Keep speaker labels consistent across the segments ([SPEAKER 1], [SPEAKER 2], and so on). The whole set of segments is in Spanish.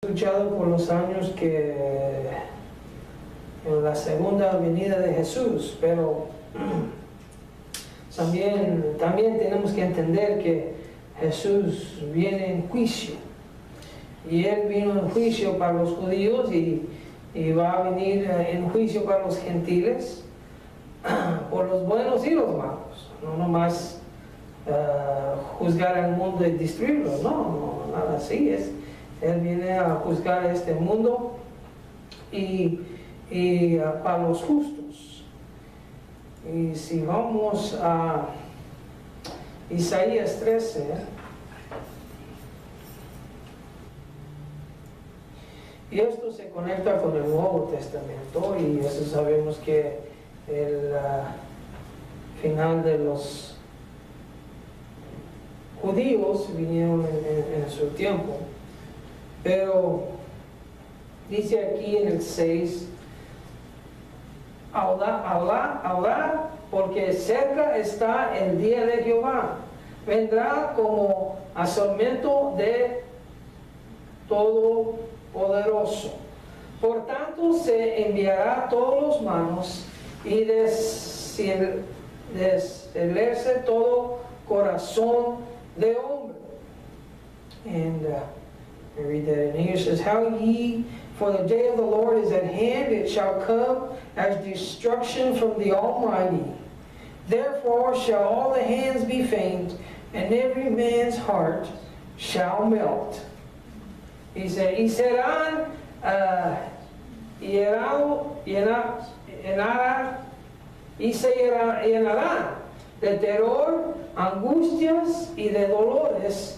[SPEAKER 1] Escuchado por los años que en la segunda venida de Jesús, pero también tenemos que entender que Jesús viene en juicio, y Él vino en juicio para los judíos y va a venir en juicio para los gentiles, por los buenos y los malos, no nomás juzgar al mundo y destruirlo, no, nada así es. Él viene a juzgar a este mundo y para los justos. Y si vamos a Isaías 13, y esto se conecta con el Nuevo Testamento, y eso sabemos que el final de los judíos vinieron en su tiempo. Pero dice aquí en el 6, ahora, porque cerca está el día de Jehová, vendrá como asolamiento de Todopoderoso. Por tanto se enviará a todos los manos y descelerse todo corazón de hombre. And I read that in English. It says, "How ye, for the day of the Lord is at hand, it shall come as destruction from the Almighty. Therefore shall all the hands be faint, and every man's heart shall melt." Y serán llenarán de terror, angustias y de dolores.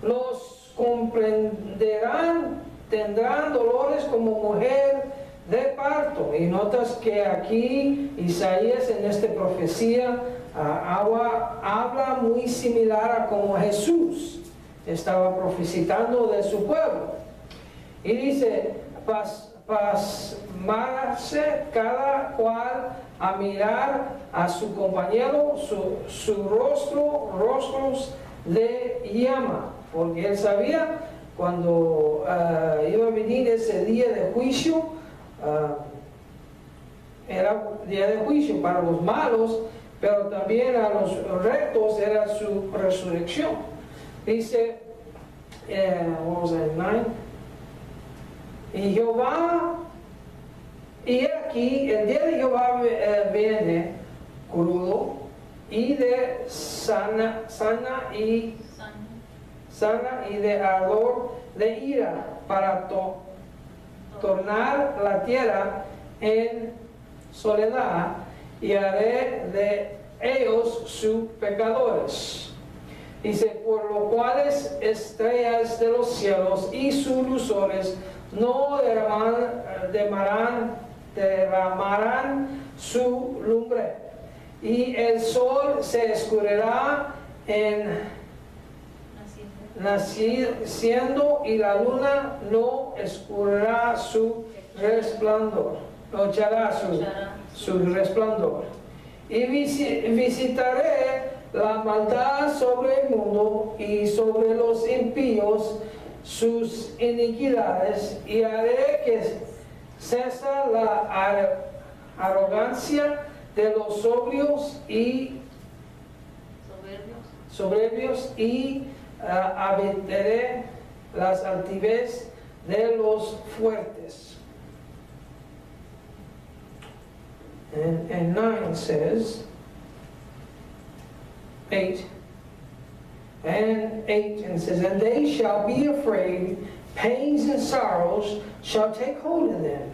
[SPEAKER 1] Los comprenderán, tendrán dolores como mujer de parto. Y notas que aquí Isaías en esta profecía habla muy similar a como Jesús estaba profetizando de su pueblo. Y dice, pasmarse cada cual a mirar a su compañero, su rostros de llama. Porque él sabía cuando iba a venir ese día de juicio, era día de juicio para los malos, pero también a los rectos era su resurrección. Dice, what was that, 9? Y Jehová, y aquí el día de Jehová viene crudo y de sana y de ardor de ira, para tornar la tierra en soledad, y haré de ellos sus pecadores. Dice, por lo cuales estrellas de los cielos y sus luces no derramarán su lumbre, y el sol se escurrirá en naciendo, y la luna no escurrirá su resplandor, no echará su resplandor. Y visitaré la maldad sobre el mundo y sobre los impíos sus iniquidades, y haré que cese la arrogancia de los soberbios y abatiré las altivez de los fuertes. And 9 says, 8, and says, "And they shall be afraid, pains and sorrows shall take hold of them,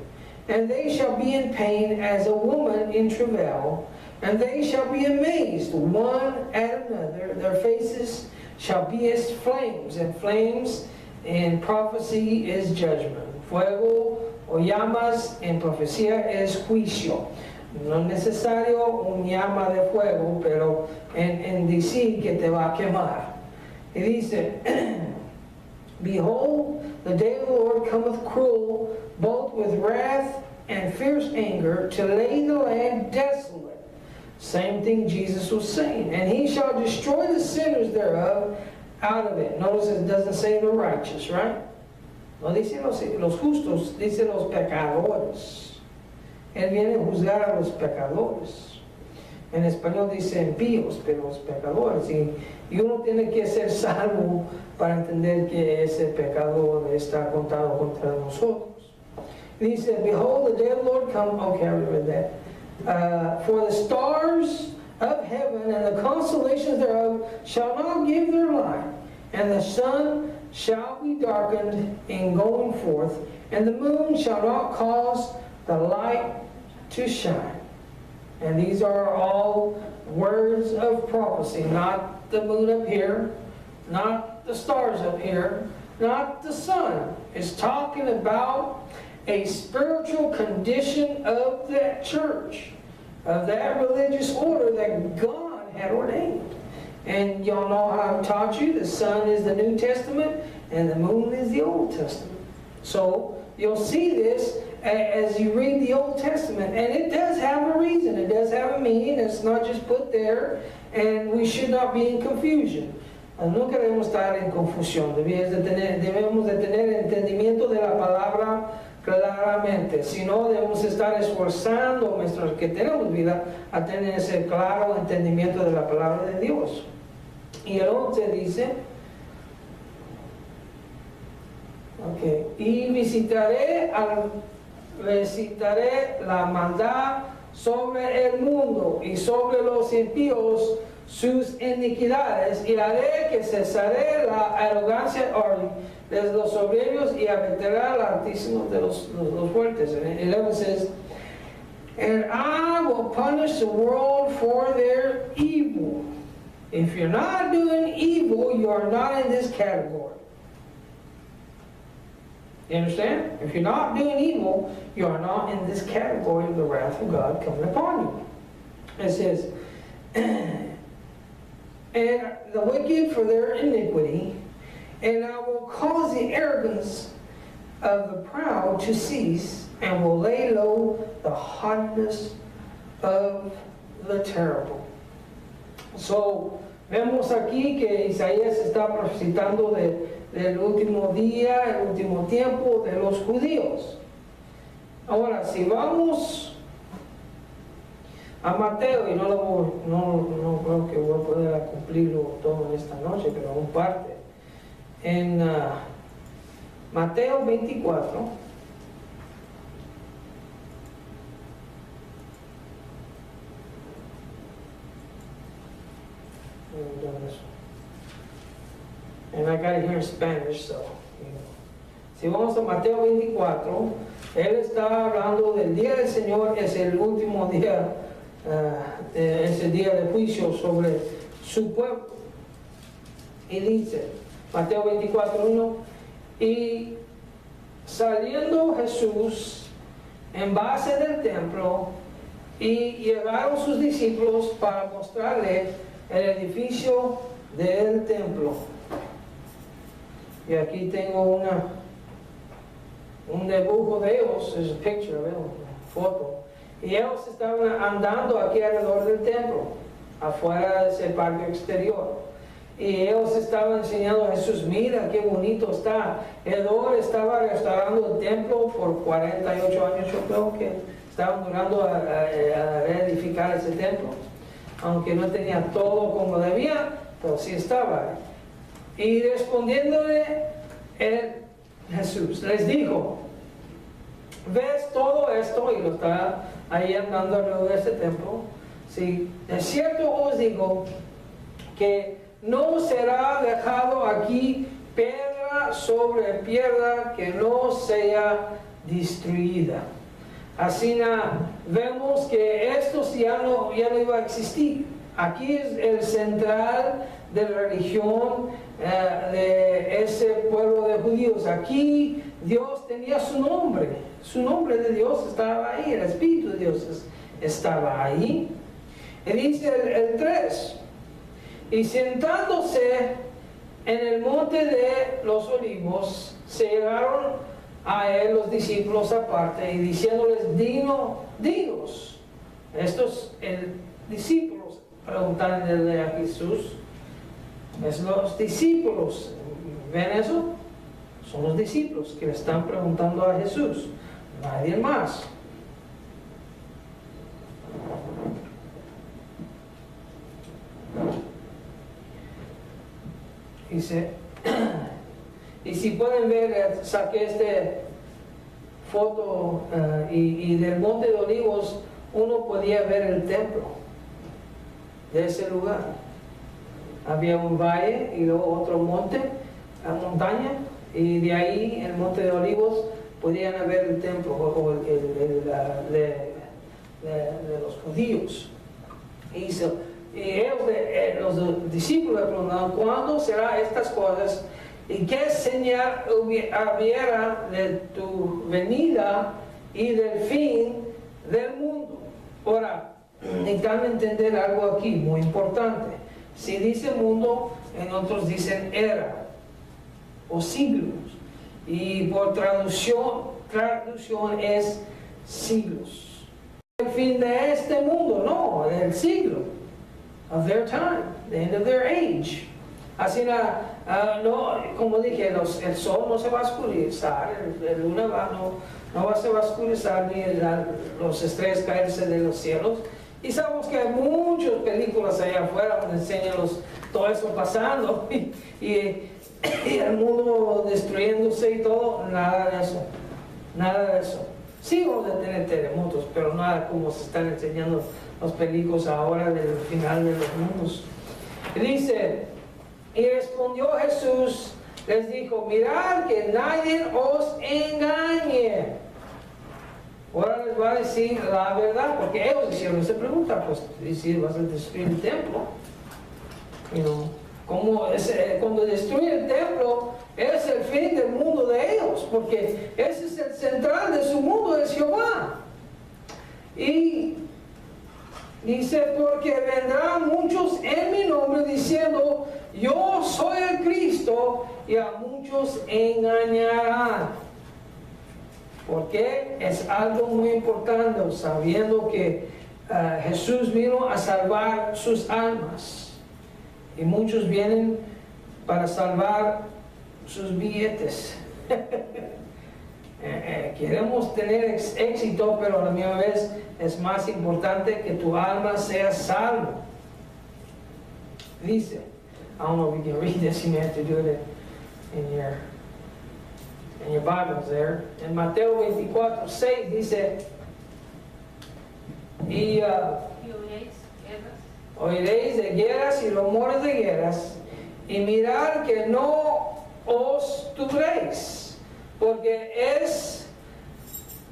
[SPEAKER 1] and they shall be in pain as a woman in travail, and they shall be amazed one at another, their faces shall be as flames," and flames in prophecy is judgment. Fuego o llamas en profecía es juicio. No es necesario un llama de fuego, pero en decir que te va a quemar. Y dice, "Behold, the day of the Lord cometh cruel, both with wrath and fierce anger, to lay the land desolate." Same thing Jesus was saying. "And he shall destroy the sinners thereof out of it." Notice it doesn't say the righteous, right? No dice los justos, dice los pecadores. Él viene a juzgar a los pecadores. En español dice impíos, pero los pecadores. Y uno tiene que ser salvo para entender que ese pecado está contado contra nosotros. Dice, behold, the day of the Lord come. Okay, I read that. For the stars of heaven and the constellations thereof shall not give their light, and the sun shall be darkened in going forth, and the moon shall not cause the light to shine. And these are all words of prophecy, not the moon up here, not the stars up here, not the sun. It's talking about a spiritual condition of that church, of that religious order that God had ordained. And y'all know how I've taught you, the sun is the New Testament and the moon is the Old Testament. So you'll see this as you read the Old Testament, and it does have a reason, it does have a meaning. It's not just put there, and we should not be in confusion. No queremos estar en confusión, debemos de tener entendimiento de la palabra claramente, sino debemos estar esforzando nuestros que tenemos vida a tener ese claro entendimiento de la palabra de Dios. Y el 11 dice, okay, y visitaré la maldad sobre el mundo y sobre los impíos sus iniquidades, y haré que cesaré la arrogancia de los soberbios y habitará el Altísimo de los fuertes. And 11 says, and I will punish the world for their evil. If you're not doing evil, you are not in this category. You understand? If you're not doing evil, you are not in this category of the wrath of God coming upon you. It says, and the wicked for their iniquity, and I will cause the arrogance of the proud to cease, and will lay low the haughtiness of the terrible. So, vemos aquí que Isaías está profetizando del último día, el último tiempo de los judíos. Ahora, si vamos a Mateo, y no creo que voy a poder cumplirlo todo en esta noche, pero un parte. En Mateo 24, and I got it here in Spanish, so, you know. Si vamos a Mateo 24, él está hablando del día del Señor, es el último día, ese día de juicio sobre su pueblo. Y dice, Mateo 24:1, y saliendo Jesús en base del templo, y llegaron sus discípulos para mostrarle el edificio del templo. Y aquí tengo un dibujo de ellos, es un picture, una foto. Y ellos estaban andando aquí alrededor del templo, afuera de ese parque exterior. Y ellos estaban enseñando a Jesús, mira qué bonito está. Herodes estaba restaurando el templo por 48 años, yo creo que estaban durando a reedificar ese templo. Aunque no tenía todo como debía, pero sí estaba. Y respondiéndole Jesús les dijo, ¿ves todo esto? Y lo está ahí andando alrededor de este templo. Sí, de cierto os digo que no será dejado aquí piedra sobre piedra que no sea destruida. Así vemos que esto ya no iba a existir. Aquí es el central de la religión de ese pueblo de judíos. Aquí Dios tenía su nombre de Dios estaba ahí, el Espíritu de Dios estaba ahí. Y dice el 3, y sentándose en el monte de los olivos, se llegaron a él los discípulos aparte y diciéndoles, dinos. Estos discípulos preguntándole a Jesús, es los discípulos, ¿ven eso? Son los discípulos que le están preguntando a Jesús, nadie más. Dice, y si pueden ver, saqué esta foto y del Monte de Olivos uno podía ver el templo de ese lugar. Había un valle y luego otro monte, montaña, y de ahí, en el Monte de Olivos, podían ver el templo o de los judíos. Y ellos, los discípulos le preguntaron, ¿cuándo serán estas cosas? ¿Y qué señal hubiera de tu venida y del fin del mundo? Ahora, necesitan entender algo aquí muy importante. Si dice mundo, en otros dicen era o siglos. Y por traducción es siglos. El fin de este mundo, no, del siglo. Of their time, the end of their age. Así no, como dije, el sol no se va a oscurecer, la luna no se va a oscurecer, ni los estrellas caerse de los cielos. Y sabemos que hay muchas películas allá afuera donde enseñan todo eso pasando y el mundo destruyéndose y todo. Nada de eso, nada de eso. Sí vamos a tener terremotos, pero nada como se están enseñando los películas ahora del final de los mundos. Y dice, y respondió Jesús, les dijo, mirad que nadie os engañe. Ahora les va a decir la verdad, porque ellos hicieron esa pregunta, pues decir, vas a destruir el templo. Cuando destruye el templo, es el fin del mundo de ellos, porque ese es el central de su mundo, es Jehová. Y dice, porque vendrán muchos en mi nombre diciendo, yo soy el Cristo, y a muchos engañarán. Porque es algo muy importante, sabiendo que Jesús vino a salvar sus almas. Y muchos vienen para salvar sus billetes. Queremos tener éxito, pero a la misma vez es más importante que tu alma sea salva. Dice, I don't know if you can read this, you may have to do it in your Bibles there. En Mateo 24:6 dice, y oiréis de guerras y rumores de guerras, y mirad que no os turbéis, porque es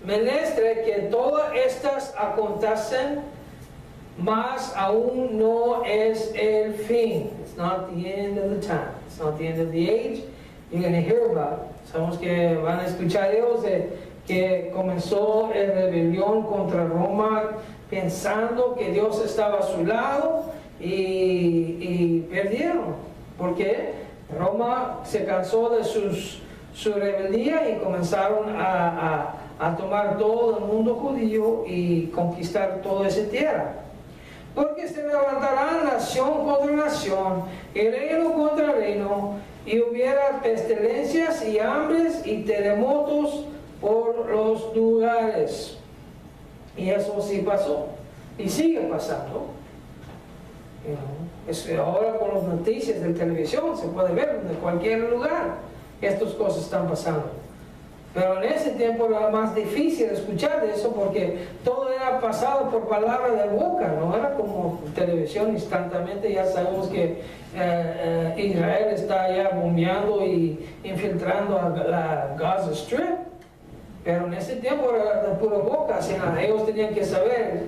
[SPEAKER 1] menester que todas estas acontecen, mas aún no es el fin. It's not the end of the time. It's not the end of the age. You're going to hear about it. Sabemos que van a escuchar ellos de que comenzó la rebelión contra Roma pensando que Dios estaba a su lado y perdieron. Porque Roma se cansó de su rebeldía y comenzaron a tomar todo el mundo judío y conquistar toda esa tierra. Porque se levantará nación contra nación y reino contra reino, y hubiera pestilencias y hambres y terremotos por los lugares. Y eso sí pasó y sigue pasando. Ahora con las noticias de televisión se puede ver en cualquier lugar que estas cosas están pasando. Pero en ese tiempo era más difícil escuchar de eso porque todo era pasado por palabra de boca, no era como televisión instantáneamente. Ya sabemos que Israel está ya bombeando y infiltrando a la Gaza Strip. Pero en ese tiempo era de pura boca, así nada. Ellos tenían que saber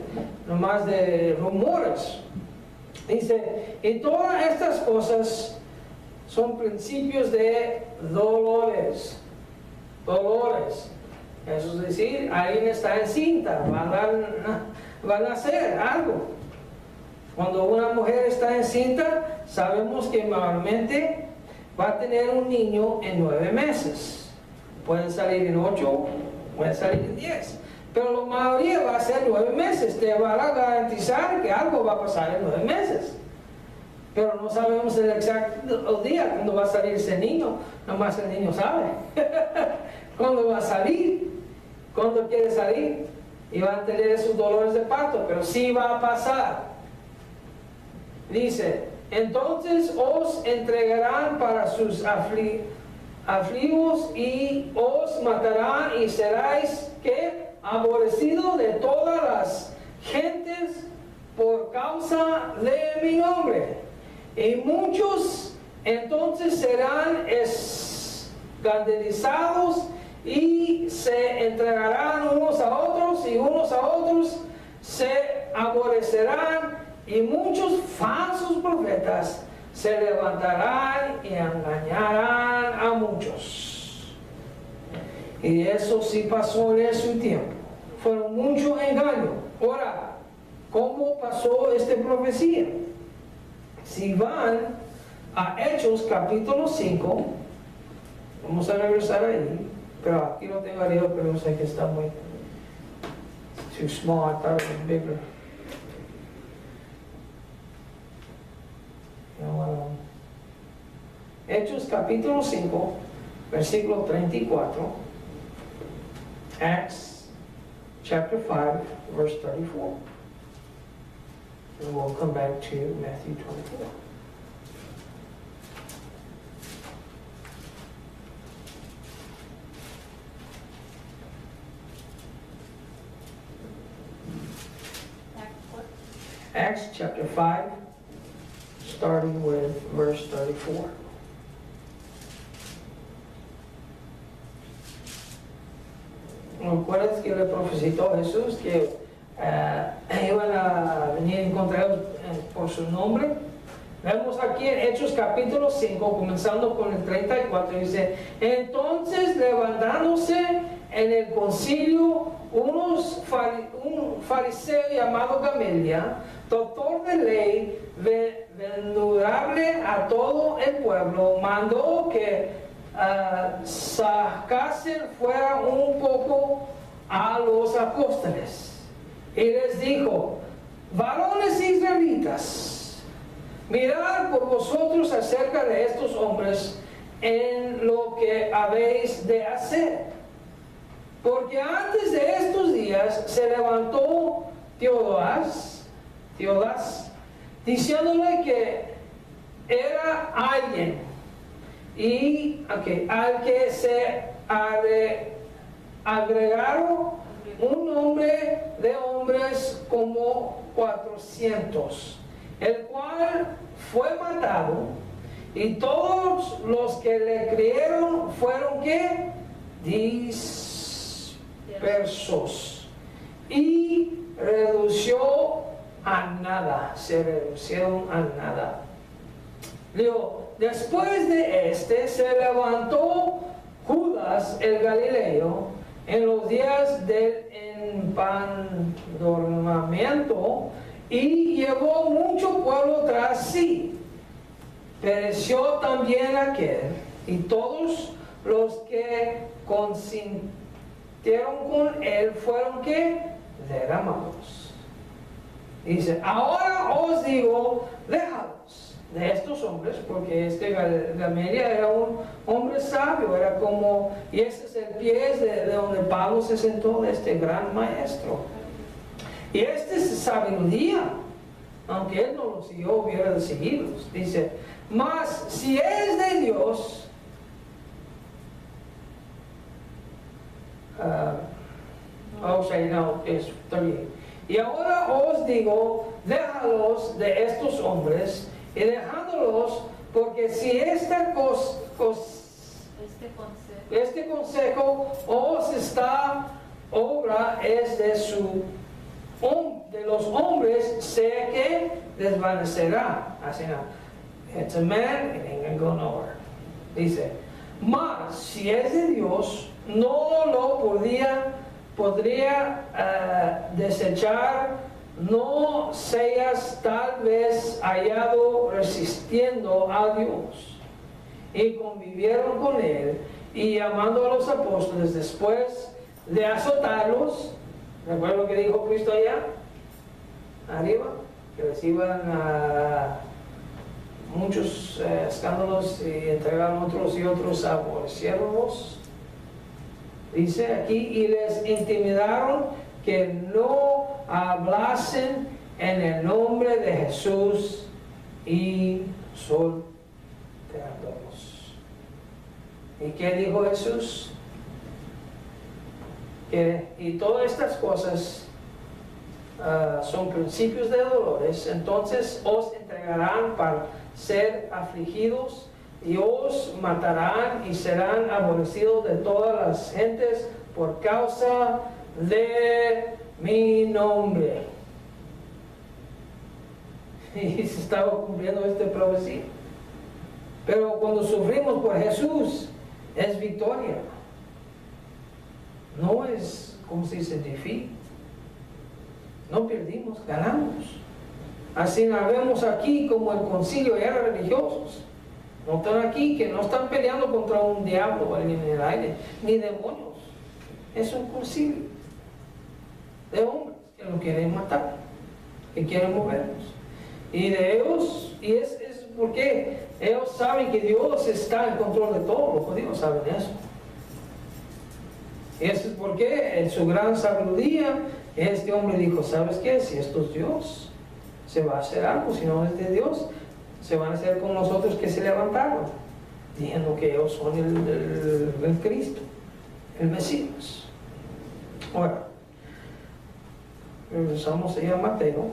[SPEAKER 1] nomás de rumores. Dice, y todas estas cosas son principios de dolores. Dolores. Eso es decir, alguien está encinta, va a nacer algo. Cuando una mujer está encinta, sabemos que normalmente va a tener un niño en 9 meses. Pueden salir en 8, pueden salir en 10. Pero la mayoría va a ser 9 meses. Te va a garantizar que algo va a pasar en 9 meses. pero no sabemos el exacto día cuando va a salir ese niño, nomás el niño sabe cuándo va a salir, cuándo quiere salir, y van a tener esos dolores de parto, pero sí va a pasar. Dice, entonces os entregarán para sus afligos y os matarán y seráis, ¿qué? Aborrecidos de todas las gentes por causa de mi nombre. Y muchos entonces serán escandalizados y se entregarán unos a otros y unos a otros se aborrecerán, y muchos falsos profetas se levantarán y engañarán a muchos. Y eso sí pasó en ese tiempo. Fueron muchos engaños. Ahora, ¿cómo pasó esta profecía? Si van a Hechos capítulo 5, vamos a regresar ahí, pero aquí lo tengo arriba, pero no sé que está muy too small, I thought it was bigger. Hechos capítulo 5, versículo 34. Acts chapter 5, verse 34. And we'll come back to Matthew 24. Acts chapter 5, starting with verse 34. ¿Recuerdas que le profetizó Jesús que iban a venir a encontrar por su nombre? Vemos aquí en Hechos capítulo 5, comenzando con el 34, dice, entonces levantándose en el concilio un fariseo llamado Gamaliel, doctor de ley, venerable a todo el pueblo, mandó que sacasen fuera un poco a los apóstoles y les dijo, varones israelitas, mirad por vosotros acerca de estos hombres en lo que habéis de hacer, porque antes de estos días se levantó Teodas, diciéndole que era alguien y al que se agregaron un nombre de hombres como 400, el cual fue matado, y todos los que le creyeron fueron ¿qué? Dispersos, y redució a nada, se reducieron a nada. Digo, después de se levantó Judas el Galileo en los días del empadronamiento y llevó mucho pueblo tras sí. Pereció también aquel, y todos los que consintieron con él fueron ¿qué? Derramados. Dice, ahora os digo, déjalos de estos hombres, porque Gamaliel era un hombre sabio, era como, y ese es el pie de donde Pablo se sentó, de este gran maestro. Y esta es sabiduría, aunque él no lo siguió, hubiera seguido. Dice, mas si es de Dios, es 38. Y ahora os digo, déjalos de estos hombres, y dejándolos, porque si este consejo os está obra es de los hombres, sé que desvanecerá. Así no. It's a man, it ain't gonna go nowhere. Dice, mas si es de Dios, no lo podría desechar. No seas tal vez hallado resistiendo a Dios. Y convivieron con él, y llamando a los apóstoles después de azotarlos, ¿recuerdan lo que dijo Cristo allá arriba? Que les iban muchos escándalos y entregaron otros y otros aborrecieronlos. Dice aquí, y les intimidaron que no hablasen en el nombre de Jesús y soltándolos. ¿Y qué dijo Jesús? Y todas estas cosas son principios de dolores, entonces os entregarán para ser afligidos y os matarán y serán aborrecidos de todas las gentes por causa de mi nombre. Y se estaba cumpliendo esta profecía. Pero cuando sufrimos por Jesús, es victoria. No es, como se dice, defeat. No perdimos, ganamos. Así la vemos aquí como el concilio de guerras religiosos. No están aquí, que no están peleando contra un diablo o alguien en el aire, ni demonios. Es un concilio de hombres que lo quieren matar, que quieren movernos. Y de ellos, y es porque ellos saben que Dios está en control de todo, los judíos saben eso. Y eso es porque en su gran sabiduría, este hombre dijo, ¿sabes qué? Si esto es Dios, se va a hacer algo, si no es de Dios, se van a hacer como los otros que se levantaron, diciendo que ellos son el Cristo, el Mesías. Ahora, regresamos a Mateo.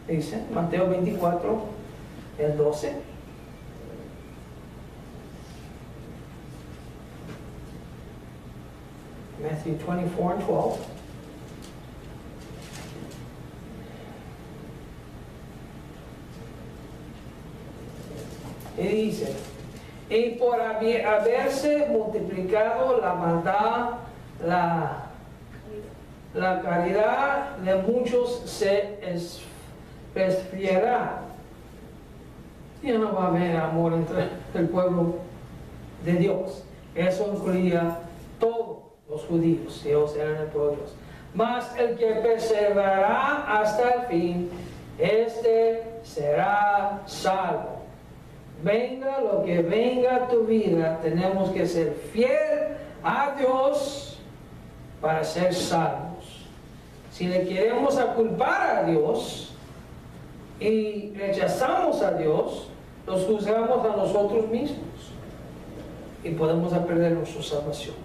[SPEAKER 1] Dice, Mateo 24, el 12. Matthew 24 and 12. Y dice, y por haberse multiplicado la maldad, la caridad de muchos se esfriará. Ya no va a haber amor entre el pueblo de Dios. Eso incluía todos los judíos, ellos eran el pueblo de Dios. Mas el que perseverará hasta el fin, este será salvo. Venga lo que venga a tu vida, tenemos que ser fiel a Dios para ser salvos. Si le queremos culpar a Dios y rechazamos a Dios, nos juzgamos a nosotros mismos y podemos perder nuestra salvación.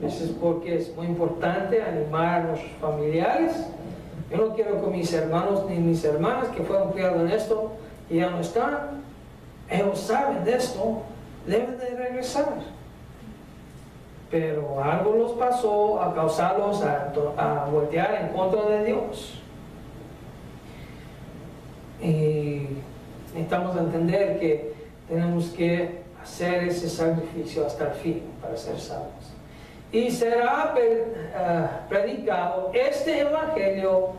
[SPEAKER 1] Eso es porque es muy importante animar a nuestros familiares. Yo no quiero que mis hermanos ni mis hermanas que fueron criados en esto y ya no están, ellos saben de esto, deben de regresar. Pero algo los pasó a causarlos a voltear en contra de Dios. Y necesitamos entender que tenemos que hacer ese sacrificio hasta el fin para ser salvos. Y será predicado este evangelio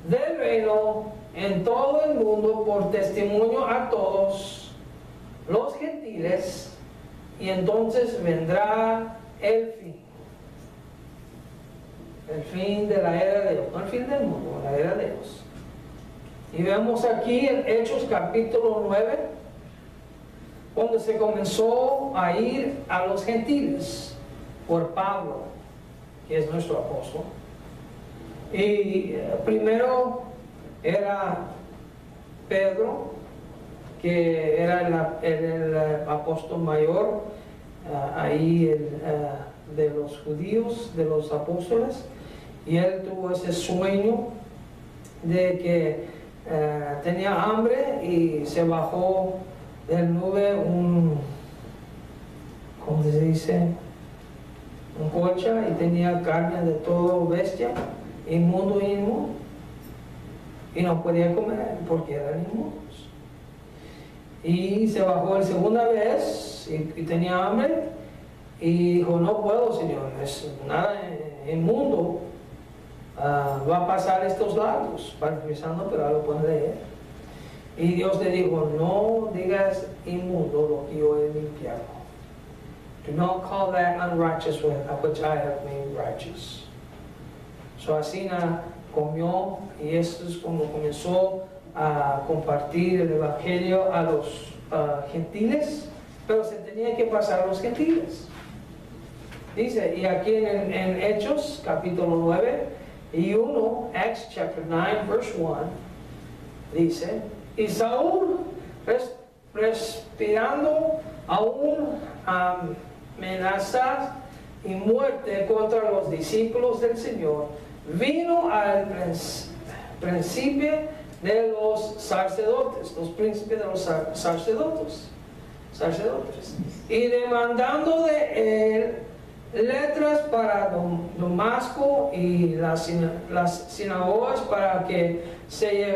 [SPEAKER 1] del reino en todo el mundo por testimonio a todos los gentiles, y entonces vendrá el fin de la era de Dios, no el fin del mundo, la era de Dios. Y vemos aquí en Hechos capítulo 9, cuando se comenzó a ir a los gentiles por Pablo, que es nuestro apóstol. Y primero era Pedro, que era el apóstol mayor ahí de los judíos, de los apóstoles, y él tuvo ese sueño de que tenía hambre y se bajó del nube ¿cómo se dice? Un colcha, y tenía carne de todo bestia, inmundo y inmundo, y no podía comer porque eran inmundos. Y se bajó la segunda vez y tenía hambre y dijo, no puedo, Señor, es nada inmundo, va a pasar estos lados, parafraseando, pero ahora lo pueden leer. Y Dios le dijo, no digas inmundo lo que yo he limpiado. Do not call that unrighteous which I have made righteous. So así comió, y esto es cuando comenzó a compartir el evangelio a los gentiles, pero se tenía que pasar a los gentiles. Dice, y aquí en Hechos capítulo 9 y 1, Acts chapter 9 verse 1, dice, y Saúl respirando aún amenazas y muerte contra los discípulos del Señor, vino al príncipe de los sacerdotes, los príncipes de los sacerdotes, y demandando de él letras para Damasco y las sinagogas para que se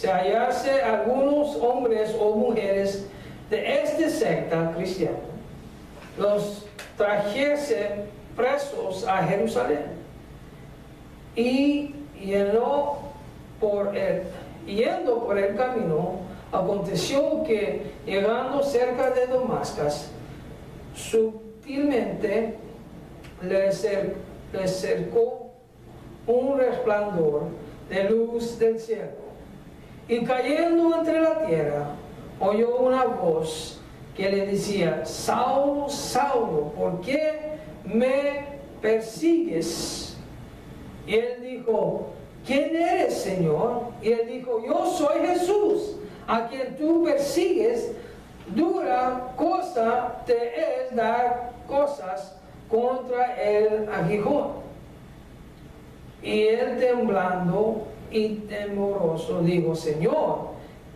[SPEAKER 1] hallase algunos hombres o mujeres de esta secta cristiana, los trajese presos a Jerusalén. Y yendo por el camino, aconteció que llegando cerca de Damasco, sutilmente le cercó un resplandor de luz del cielo, y cayendo entre la tierra, oyó una voz que le decía, Saulo, Saulo, ¿por qué me persigues? Y él dijo, ¿quién eres, Señor? Y él dijo, yo soy Jesús, a quien tú persigues. Dura cosa te es dar cosas contra el aguijón. Y él temblando y temoroso dijo, Señor,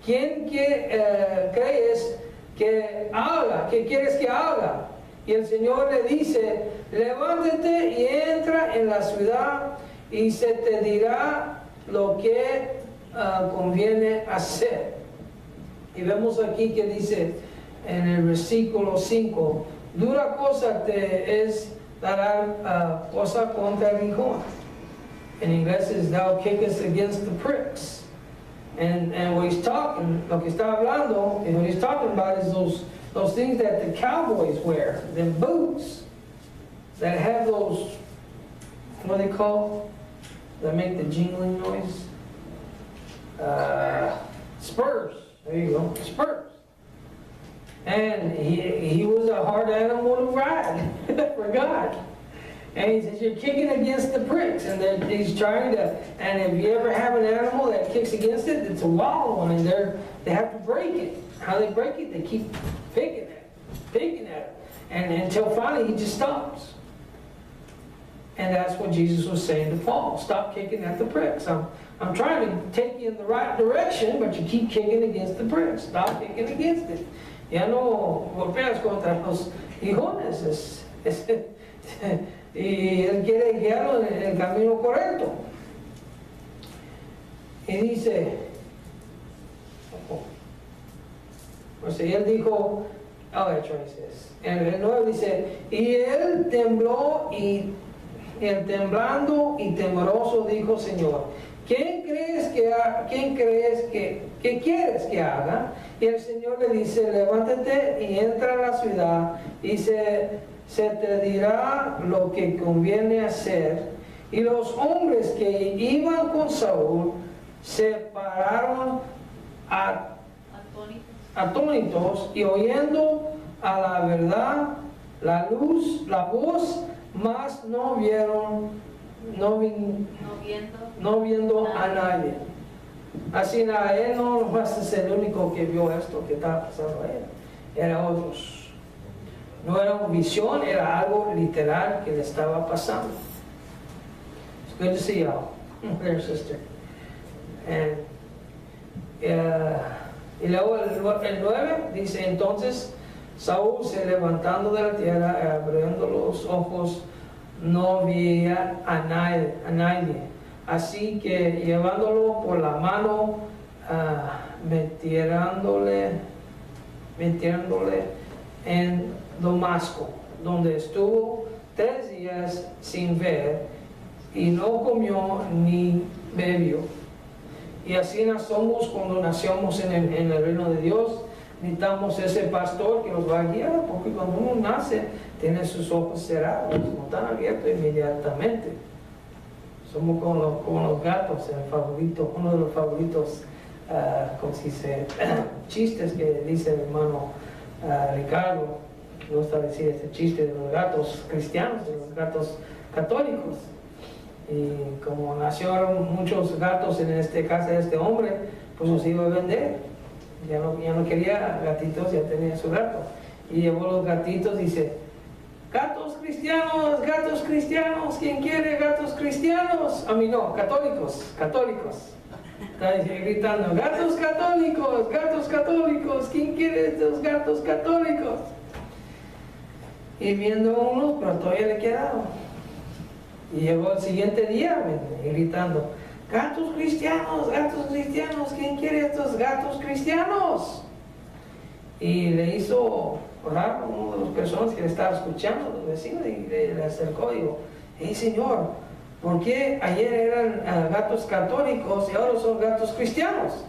[SPEAKER 1] ¿quién crees que haga? ¿Qué quieres que haga? Y el Señor le dice, levántate y entra en la ciudad y se te dirá lo que conviene hacer. Y vemos aquí que dice en el versículo 5, dura cosa te es dar cosa contra el aguijón. En inglés es thou kickest against the pricks. And what he's talking, lo que está hablando, and what he's talking about is those things that the cowboys wear, them boots that have those, what are they called? That make the jingling noise? Spurs. There you go, spurs. And he was a hard animal to ride for God. And he says, you're kicking against the pricks. And he's trying to, and if you ever have an animal that kicks against it, it's a wild one, and they have to break it. How they break it? They keep picking at it. And until finally he just stops. And that's what Jesus was saying to Paul. Stop kicking at the pricks. I'm trying to take you in the right direction, but you keep kicking against the pricks. Stop kicking against it. Ya no golpeas contra los hijones. Y él quiere guiarlo en el camino correcto. Y dice, pues él dijo, en el 9 dice, y él tembló y el temblando y temoroso dijo, Señor, ¿qué quieres que haga? Y el Señor le dice, levántate y entra a la ciudad y se te dirá lo que conviene hacer. Y los hombres que iban con Saúl se pararon atónitos y oyendo a la verdad la voz, mas no viendo a nadie. Así él no es el único que vio esto que estaba pasando a él, eran otros. No era una visión, era algo literal que le estaba pasando. It's good to see y'all. There, sister. Y luego el 9 dice, entonces Saúl se levantando de la tierra, abriendo los ojos, no veía a nadie. Así que llevándolo por la mano, metiéndole en Damasco, donde estuvo 3 días sin ver, y no comió ni bebió. Y así somos cuando nacemos en el reino de Dios. Necesitamos ese pastor que nos va a guiar, porque cuando uno nace tiene sus ojos cerrados, no están abiertos inmediatamente. somos como los gatos, el favorito, uno de los favoritos, ¿cómo se dice? Chistes que dice el hermano Ricardo, que gusta decir este chiste de los gatos cristianos, de los gatos católicos. Y como nacieron muchos gatos en esta casa de este hombre, pues los iba a vender. Ya no quería gatitos, ya tenía su gato. Y llevó los gatitos y dice, gatos cristianos, ¿quién quiere gatos cristianos? A mí no, católicos. Está gritando, gatos católicos, ¿quién quiere estos gatos católicos? Y viendo unos, pero todavía le quedaban. Y llegó el siguiente día gritando, gatos cristianos, ¿quién quiere estos gatos cristianos? Y le hizo raro uno de las personas que le estaba escuchando, los vecinos, y le acercó y dijo, hey señor, ¿por qué ayer eran gatos católicos y ahora son gatos cristianos?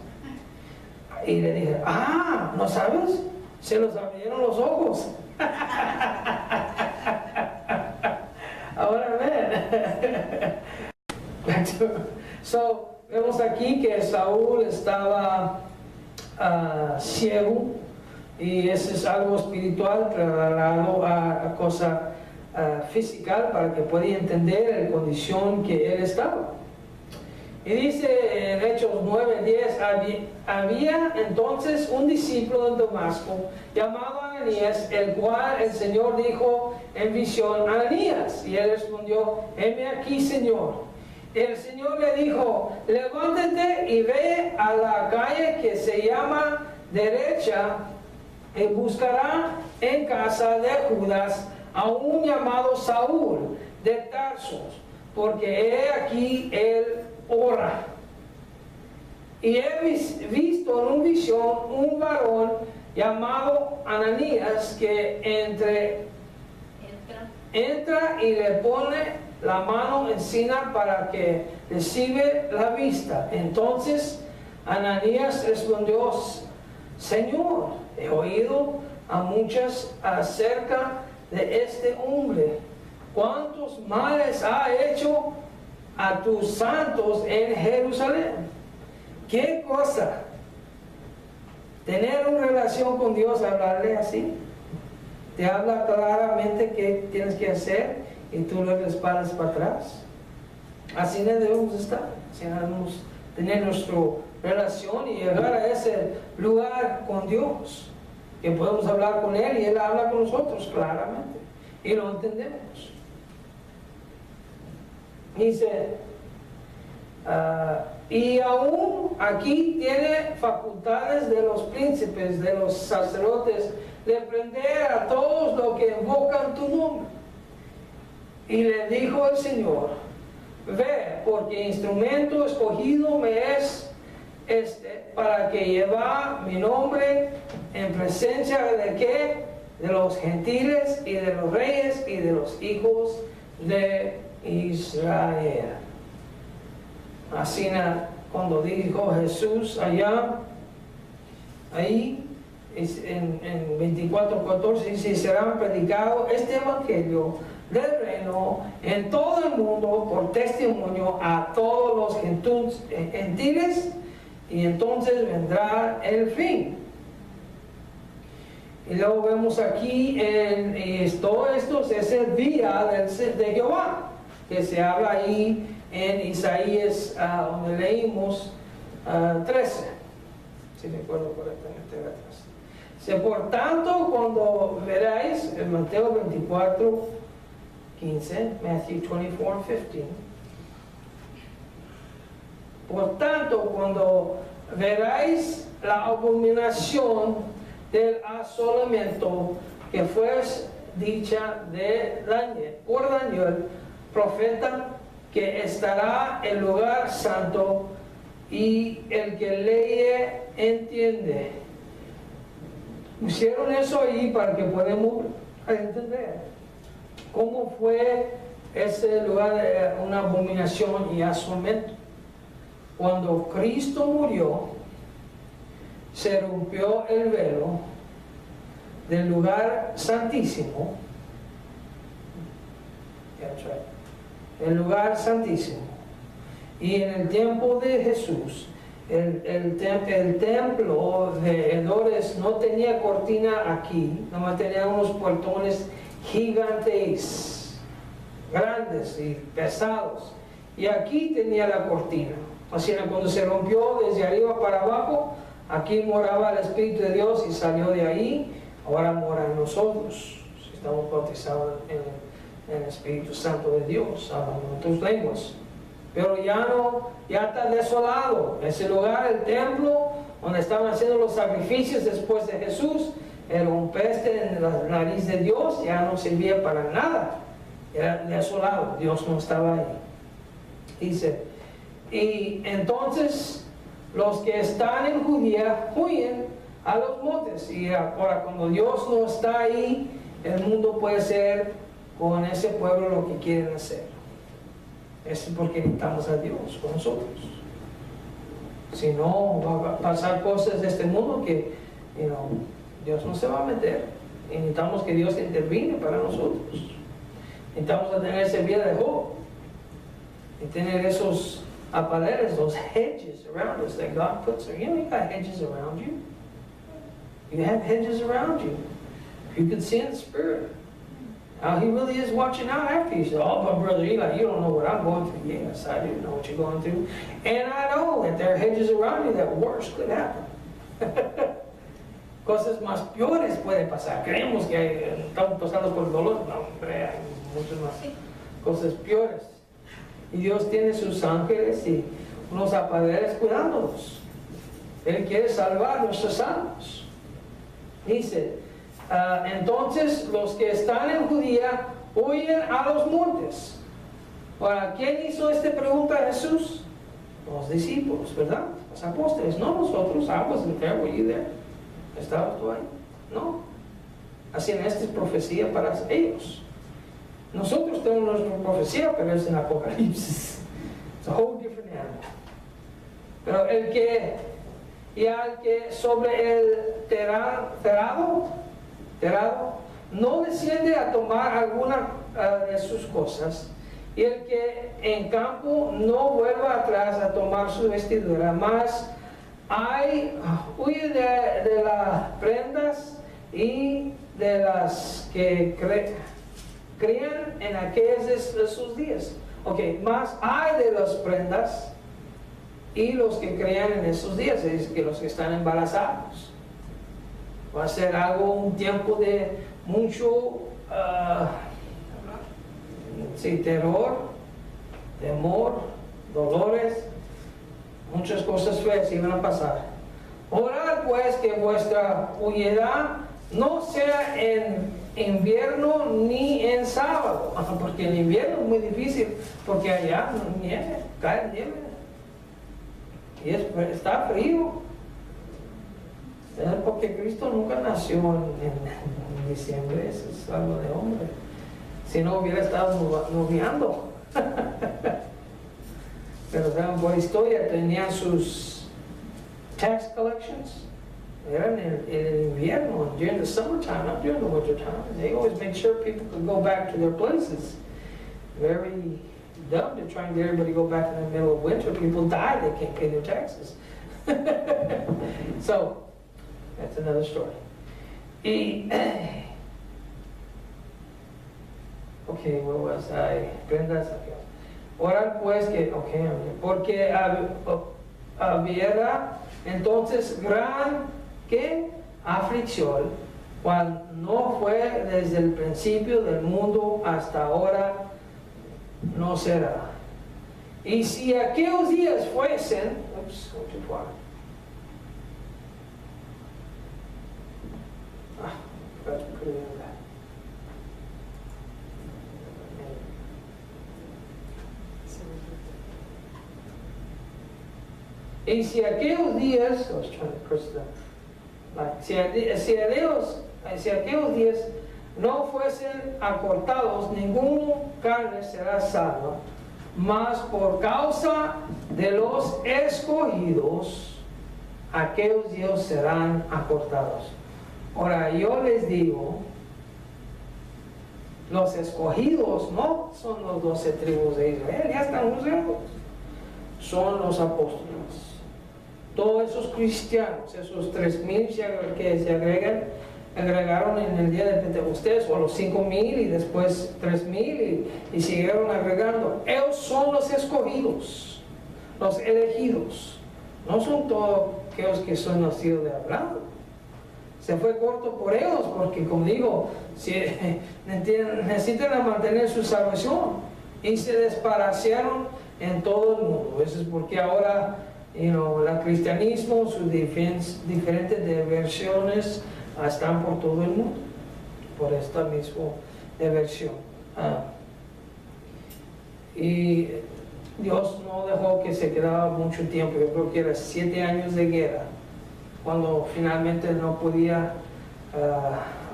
[SPEAKER 1] Y le dije, ¿no sabes? Se los abrieron los ojos. Ahora ven. So, vemos aquí que Saúl estaba ciego, y eso es algo espiritual trasladado a cosa física para que pueda entender la condición que él estaba. Y dice en Hechos 9:10, había entonces un discípulo en Damasco llamado Ananías, el cual el Señor dijo en visión, Ananías, y él respondió, heme aquí, Señor. El Señor le dijo, levántate y ve a la calle que se llama Derecha, y buscará en casa de Judas a un llamado Saúl de Tarso, porque he aquí él ora. Y he visto en una visión un varón llamado Ananías que entra y le pone la mano encima para que recibe la vista. Entonces Ananías respondió, Señor, he oído a muchas acerca de este hombre, cuántos males ha hecho a tus santos en Jerusalén. ¿Qué cosa? Tener una relación con Dios, hablarle así. Te habla claramente qué tienes que hacer y tú le respaldas para atrás. Así no debemos estar. Así debemos tener nuestra relación y llegar a ese lugar con Dios, que podemos hablar con Él y Él habla con nosotros claramente y lo entendemos. Dice, y aún aquí tiene facultades de los príncipes, de los sacerdotes, de prender a todos los que invocan tu nombre. Y le dijo el Señor, ve, porque instrumento escogido me es para que lleva mi nombre en presencia de ¿qué? De los gentiles y de los reyes y de los hijos de Israel. Así cuando dijo Jesús ahí en 24:14 dice, serán predicados este evangelio del reino en todo el mundo por testimonio a todos los gentiles, y entonces vendrá el fin. Y luego vemos aquí todo esto es el día de Jehová, que se habla ahí en Isaías, donde leímos 13, si me acuerdo correctamente atrás. Por tanto, cuando veráis en Mateo 24:15, Matthew 24:15, por tanto, cuando veráis la abominación del asolamiento que fue dicha por Daniel, profeta, que estará en lugar santo, y el que lee entiende. Pusieron eso ahí para que podamos entender cómo fue ese lugar de una abominación y asolamiento. Cuando Cristo murió, se rompió el velo del lugar santísimo. That's right. El lugar santísimo. Y en el tiempo de Jesús, el templo de Herodes no tenía cortina aquí, nomás tenía unos portones gigantes, grandes y pesados. Y aquí tenía la cortina. Así que cuando se rompió desde arriba para abajo, aquí moraba el Espíritu de Dios y salió de ahí. Ahora mora en nosotros. Si estamos bautizados en el Espíritu Santo de Dios, hablando en otras lenguas. Pero ya está desolado. Ese lugar, el templo, donde estaban haciendo los sacrificios después de Jesús, era un peste en la nariz de Dios, ya no servía para nada. Era desolado, Dios no estaba ahí. Dice, y entonces los que están en Judea huyen a los montes. Y ahora cuando Dios no está ahí, el mundo puede ser con ese pueblo lo que quieren hacer. Es porque necesitamos a Dios con nosotros. Si no, va a pasar cosas de este mundo que Dios no se va a meter. Y necesitamos que Dios intervine para nosotros. Necesitamos tener esa vida de Job. Y tener esos apaleres, those hedges around us that God puts there. You got hedges around you. You have hedges around you. You can see in the Spirit how He really is watching out after you. You say, oh, but Brother Eli, you don't know what I'm going through. Yes, I do know what you're going through. And I know that there are hedges around you that worse could happen. Cosas más peores pueden pasar. Creemos que estamos pasando por dolor. No, hombre, hay muchas más cosas peores. Y Dios tiene sus ángeles y unos apaleres cuidándonos. Él quiere salvar nuestras almas. Dice, entonces los que están en Judea huyen a los montes. Ahora, ¿quién hizo esta pregunta a Jesús? Los discípulos, ¿verdad? Los apóstoles, no nosotros. I wasn't there, were you there? ¿Estabas tú ahí? No. Así en esta es profecía para ellos. Nosotros tenemos nuestra profecía, pero es en Apocalipsis. It's a whole different animal. Pero el que sobre el terrado no desciende a tomar alguna de sus cosas, y el que en campo no vuelva atrás a tomar su vestidura, más huye de las prendas y de las que crían en aquellos de sus días. Ok, más hay de las prendas y los que crean en esos días, es que los que están embarazados. Va a ser un tiempo de mucho terror, temor, dolores, muchas cosas feas iban a pasar. Orad pues que vuestra huida no sea en invierno ni en sábado, porque en invierno es muy difícil, porque allá nieve, cae nieve y está frío. Es porque Cristo nunca nació en diciembre, eso es algo de hombre. Si no hubiera estado noviando. Pero saben, por historia tenían sus tax collections. Eran en el invierno, during the summertime, not during the winter time. They always make sure people could go back to their places. Very dumb to try and get everybody to go back in the middle of winter. People die, they can't pay their taxes. So, that's another story. Okay, where was I? Prendas. Orar pues que, porque hubiera entonces gran aflicción, cual no fue desde el principio del mundo hasta ahora, no será. Y si aquellos días fuesen, y si aquellos días, si aquellos días no fuesen acortados, ninguna carne será salva, mas por causa de los escogidos, aquellos días serán acortados. Ahora yo les digo, los escogidos no son los 12 tribus de Israel, ya están juzgados. son los apóstoles. Todos esos cristianos, esos 3,000 que se agregaron en el día de Pentecostés, o los 5,000 y después 3,000 y siguieron agregando. Ellos son los escogidos, los elegidos. No son todos aquellos que son nacidos de Abraham. Se fue corto por ellos porque, como digo, necesitan mantener su salvación y se desparciaron en todo el mundo. Eso es porque ahora el cristianismo, sus diferentes versiones están por todo el mundo, por esta misma versión. Y Dios no dejó que se quedara mucho tiempo. Yo creo que era 7 años de guerra, cuando finalmente no podía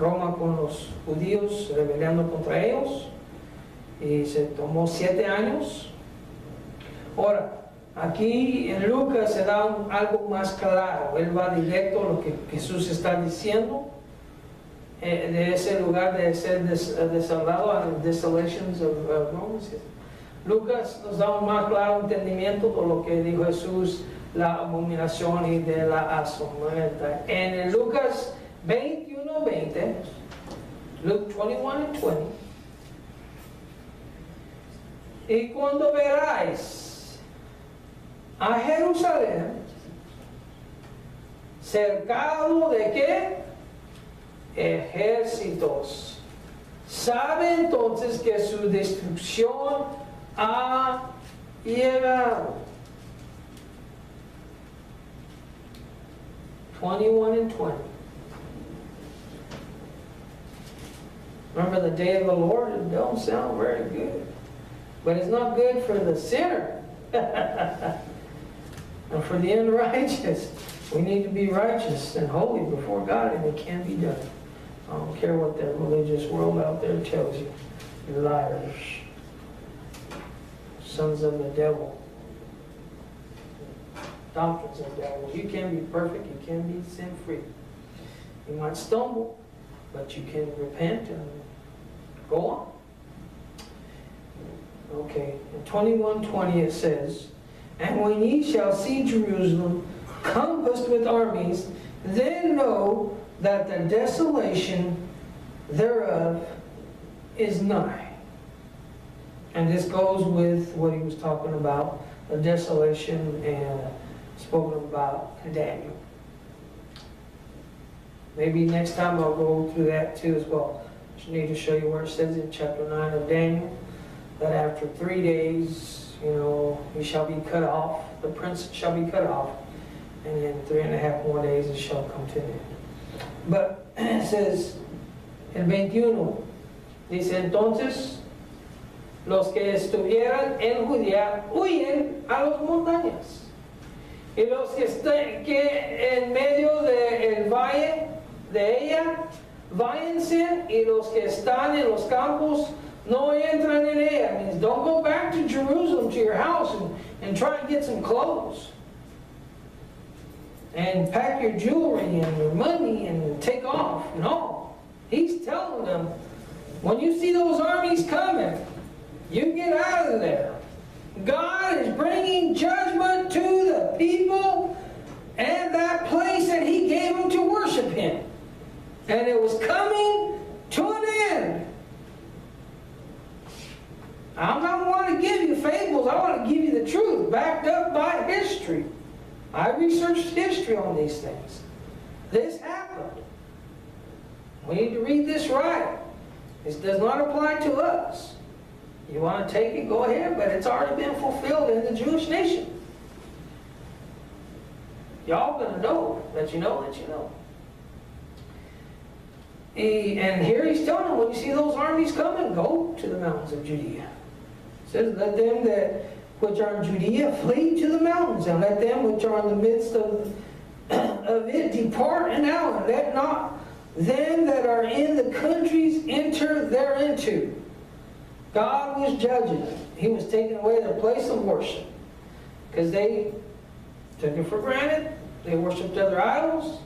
[SPEAKER 1] Roma con los judíos rebelando contra ellos, y se tomó 7 años. Ahora, aquí en Lucas se da algo más claro. Él va directo a lo que Jesús está diciendo, de ese lugar de ser desolado, Desolations of Rome. Lucas nos da un más claro entendimiento de lo que dijo Jesús, la abominación y de la asombra. En el Lucas 21:20, Luke 21:20, y cuando veráis a Jerusalén cercado de ¿qué? Ejércitos, sabe entonces que su destrucción ha llegado. 21:20. Remember the day of the Lord? It don't sound very good. But it's not good for the sinner. And for the unrighteous. We need to be righteous and holy before God, and it can be done. I don't care what that religious world out there tells you. You're liars. Sons of the devil. Doctrines of devils. You can be perfect, you can be sin-free. You might stumble, but you can repent and go on. Okay, in 21:20 it says, and when ye shall see Jerusalem compassed with armies, then know that the desolation thereof is nigh. And this goes with what he was talking about, the desolation and spoken about in Daniel. Maybe next time I'll go through that too as well. Just need to show you where it says in chapter 9 of Daniel that after 3 days, he shall be cut off, the prince shall be cut off, and in 3.5 more days it shall come to an end. But it says, el 21, dice entonces, los que estuvieran en Judea huyen a las montañas, y los que estén en medio del valle de ella, váyanse, y los que están en los campos no entran en ella. It means don't go back to Jerusalem, to your house, and try and get some clothes. And pack your jewelry and your money and take off. No. He's telling them, when you see those armies coming, you get out of there. God is bringing judgment to the people and that place that He gave them to worship Him. And it was coming to an end. I'm not want to give you fables. I want to give you the truth, backed up by history. I researched history on these things. This happened. We need to read this right. This does not apply to us. You want to take it, go ahead, but it's already been fulfilled in the Jewish nation. Y'all going to know that you know that you know. And here he's telling them, when you see those armies coming, go to the mountains of Judea. It says, let them that which are in Judea flee to the mountains, and let them which are in the midst of it depart and out, and let not them that are in the countries enter thereinto. God was judging them. He was taking away their place of worship, because they took it for granted. They worshipped other idols.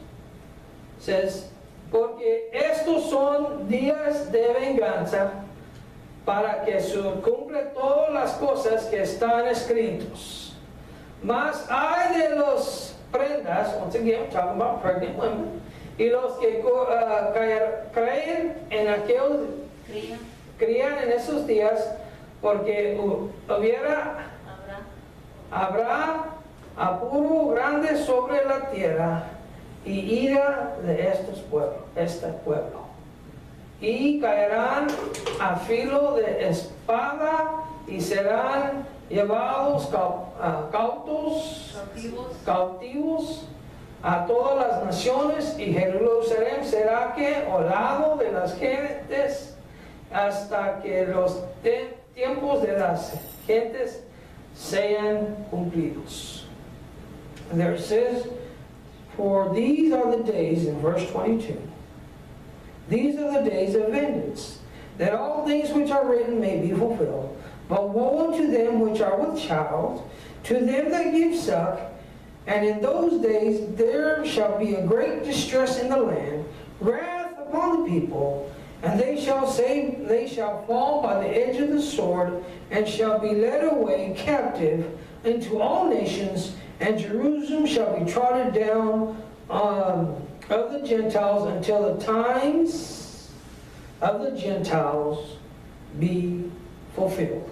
[SPEAKER 1] It says, porque estos son días de venganza, para que se cumplan todas las cosas que están escritos. Mas hay de los prendas, once again, talking about pregnant women, y los que creen en aquellos, crían en esos días, porque habrá apuro grande sobre la tierra y ira de este pueblo. Y caerán a filo de espada y serán llevados cautivos a todas las naciones, y Jerusalén será lado de las gentes hasta que los tiempos de las gentes sean cumplidos. And there it says, for these are the days, in verse 22, these are the days of vengeance, that all things which are written may be fulfilled. But woe unto them which are with child, to them that give suck, and in those days there shall be a great distress in the land, wrath upon the people, and they shall fall by the edge of the sword, and shall be led away captive into all nations, and Jerusalem shall be trodden down of the Gentiles until the times of the Gentiles be fulfilled.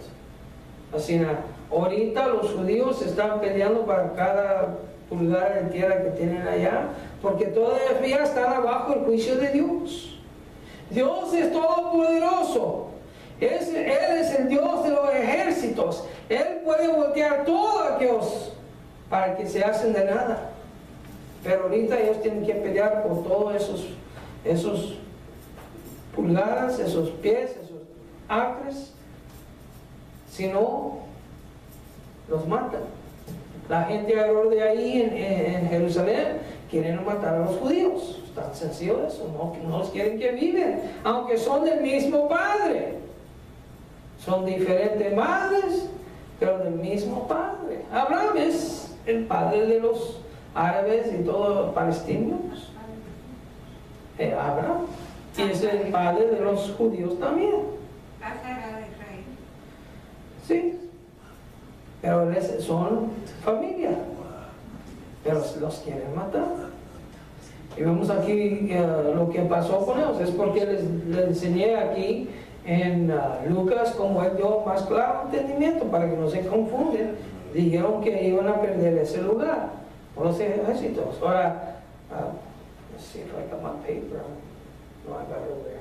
[SPEAKER 1] Así nada. Ahorita los judíos están peleando para cada pulgada de tierra que tienen allá, porque todavía están abajo el juicio de Dios. Dios es todopoderoso. Él es el Dios de los ejércitos. Él puede voltear todos aquellos para que se hacen de nada. Pero ahorita ellos tienen que pelear por todos esos pulgadas, esos pies, esos acres. Si no, los matan. La gente alrededor de ahí en Jerusalén quieren matar a los judíos. Es tan sencillo eso. No los quieren que viven, aunque son del mismo padre. Son diferentes madres, pero del mismo padre. Abraham es el padre de los árabes y todos los palestinos. Abraham. Y es el padre de los judíos también. Sí, pero son familia, pero los quieren matar. Y vemos aquí lo que pasó con ellos. Es porque les enseñé aquí en Lucas como él dio más claro entendimiento para que no se confunden. Dijeron que iban a perder ese lugar por los ejércitos. Ahora, let's see if I got my paper. No, I got it over there.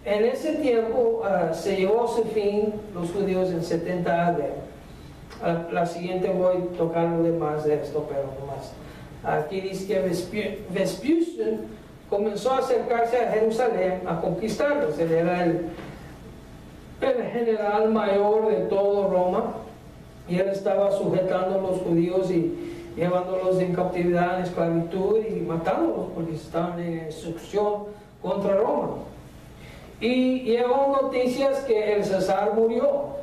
[SPEAKER 1] En ese tiempo se llevó a su fin los judíos en 70 AD. La siguiente voy a tocar lo demás de esto, pero no más. Aquí dice que Vespasiano comenzó a acercarse a Jerusalén a conquistarlos. Él era el general mayor de todo Roma, y él estaba sujetando a los judíos y llevándolos en cautividad, en esclavitud, y matándolos porque estaban en insurrección contra Roma. Y llegó noticias que el César murió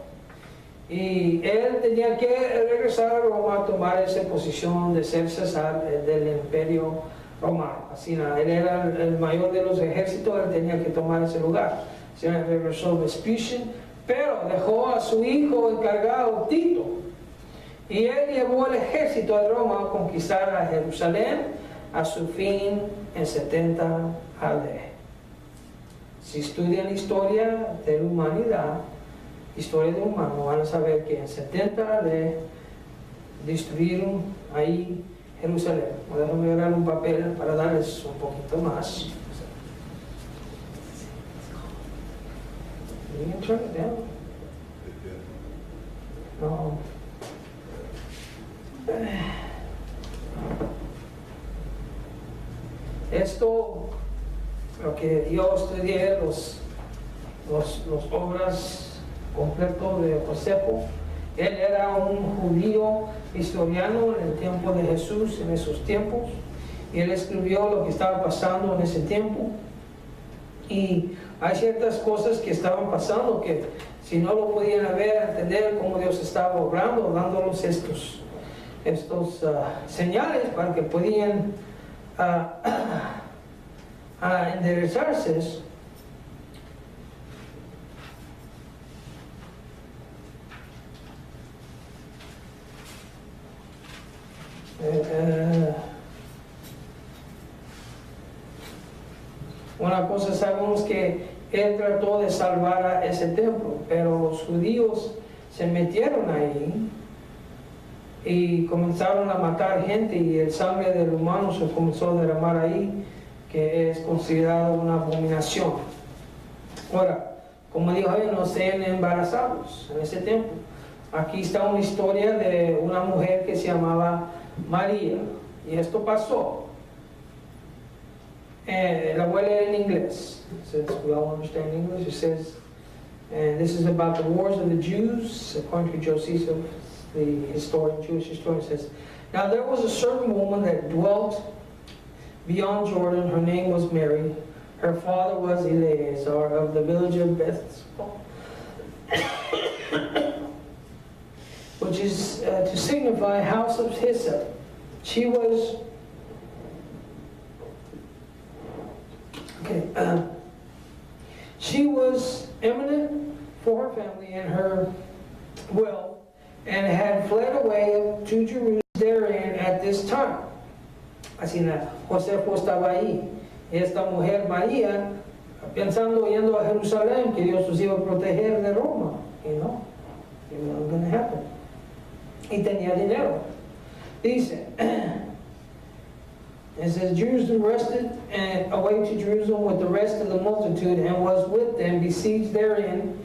[SPEAKER 1] y él tenía que regresar a Roma a tomar esa posición de ser César del imperio romano. Así nada, él era el mayor de los ejércitos, él tenía que tomar ese lugar. Así nada, regresó Vespasiano, pero dejó a su hijo encargado Tito, y él llevó el ejército de Roma a conquistar a Jerusalén a su fin en 70 AD. Si estudian historia de la humanidad, historia de humanos, van a saber que en 70 AD destruyeron ahí Jerusalén. Déjame agarrar un papel para darles un poquito más. You can turn it down. No. Esto, lo que yo estudié, los obras completos de Josefo. Él era un judío historiano en el tiempo de Jesús, en esos tiempos, y él escribió lo que estaba pasando en ese tiempo. Y hay ciertas cosas que estaban pasando que si no lo podían ver, entender cómo Dios estaba obrando, dándolos estos señales para que podían enderezarse. Una cosa sabemos que él trató de salvar a ese templo, pero los judíos se metieron ahí y comenzaron a matar gente y el sangre del humano se comenzó a derramar ahí, que es considerado una abominación. Ahora, como dijo él, no sean embarazados en ese tiempo. Aquí está una historia de una mujer que se llamaba María, y esto pasó. La voy a leer en inglés, since we all understand English. It says, and this is about the wars of the Jews, according to Josephus, the historian, Jewish historian. Says, now there was a certain woman that dwelt beyond Jordan. Her name was Mary. Her father was Eleazar of the village of Bethsba, which is to signify house of hyssop. She was she was eminent for her family and her wealth, and had fled away to Jerusalem therein at this time. Así nada, Josefo estaba ahí. Esta mujer María, pensando yendo a Jerusalén, que Dios los iba a proteger de Roma. You know, it wasn't going to happen. Y tenía dinero. Dice, it says, Jerusalem rested and away to Jerusalem with the rest of the multitude, and was with them besieged therein,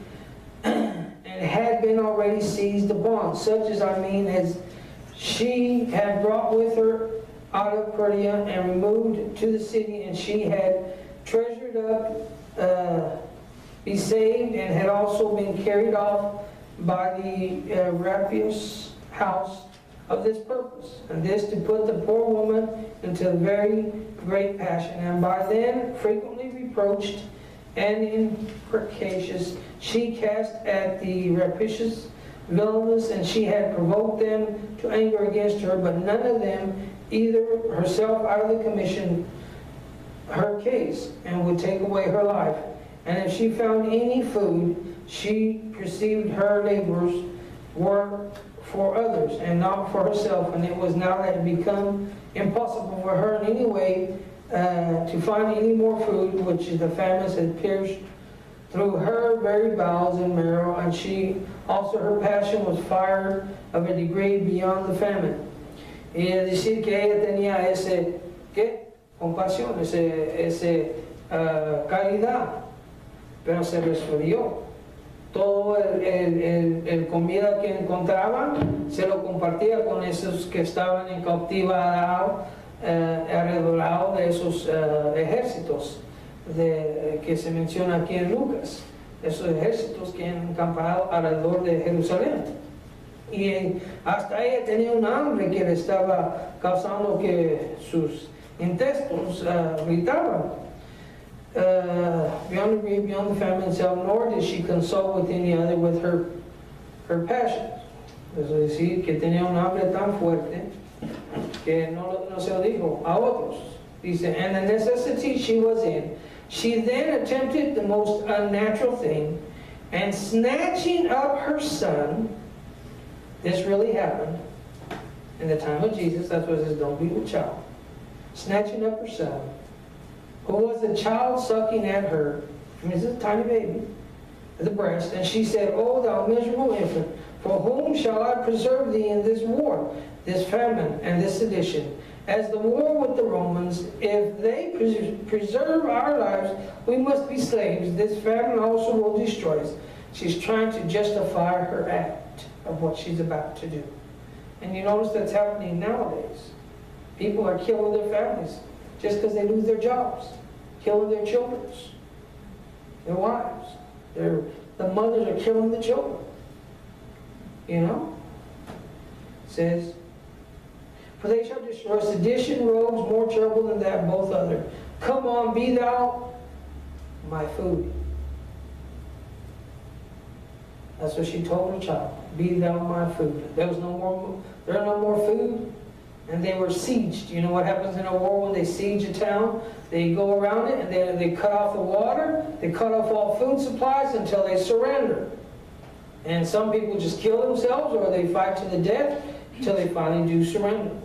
[SPEAKER 1] and had been already seized upon, such as as she had brought with her out of Persia and removed to the city, and she had treasured up, be saved, and had also been carried off by the rapacious house of this purpose, and this to put the poor woman into a very great passion, and by then frequently reproached and imprecations she cast at the rapacious villainous, and she had provoked them to anger against her, but none of them either herself out of the commission her case, and would take away her life. And if she found any food, she perceived her labors were for others and not for herself, and it was now that it become impossible for her in any way to find any more food, which the famine had pierced through her very bowels and marrow, and she also her passion was fired of a degree beyond the famine. Y es decir que ella tenía ese, ¿qué? Compasión, ese caridad, pero se resfrió. Todo el comida que encontraban se lo compartía con esos que estaban en cautividad alrededor de esos ejércitos que se menciona aquí en Lucas, esos ejércitos que han acampado alrededor de Jerusalén. Y hasta ella tenía un hambre que le estaba causando que sus intestinos gritaban. Beyond the famine itself, nor did she consult with any other with her passions. Es decir, que tenía un hambre tan fuerte que no se lo dijo a otros. Dice, and the necessity she was in, she then attempted the most unnatural thing, and snatching up her son, this really happened in the time of Jesus. That's what it says, don't be with child. Snatching up her son, who was a child sucking at her, this is a tiny baby, at the breast, and she said, O thou miserable infant, for whom shall I preserve thee in this war, this famine, and this sedition? As the war with the Romans, if they preserve our lives, we must be slaves. This famine also will destroy us. She's trying to justify her act of what she's about to do. And you notice that's happening nowadays. People are killing their families just because they lose their jobs, killing their children, their wives. The mothers are killing the children. You know? It says, for they shall destroy sedition, robes more terrible than that, both other. Come on, be thou my food. That's what she told her child. Be thou my food. There are no more food. And they were sieged. You know what happens in a war when they siege a town? They go around it and they cut off the water, they cut off all food supplies until they surrender. And some people just kill themselves or they fight to the death until they finally do surrender.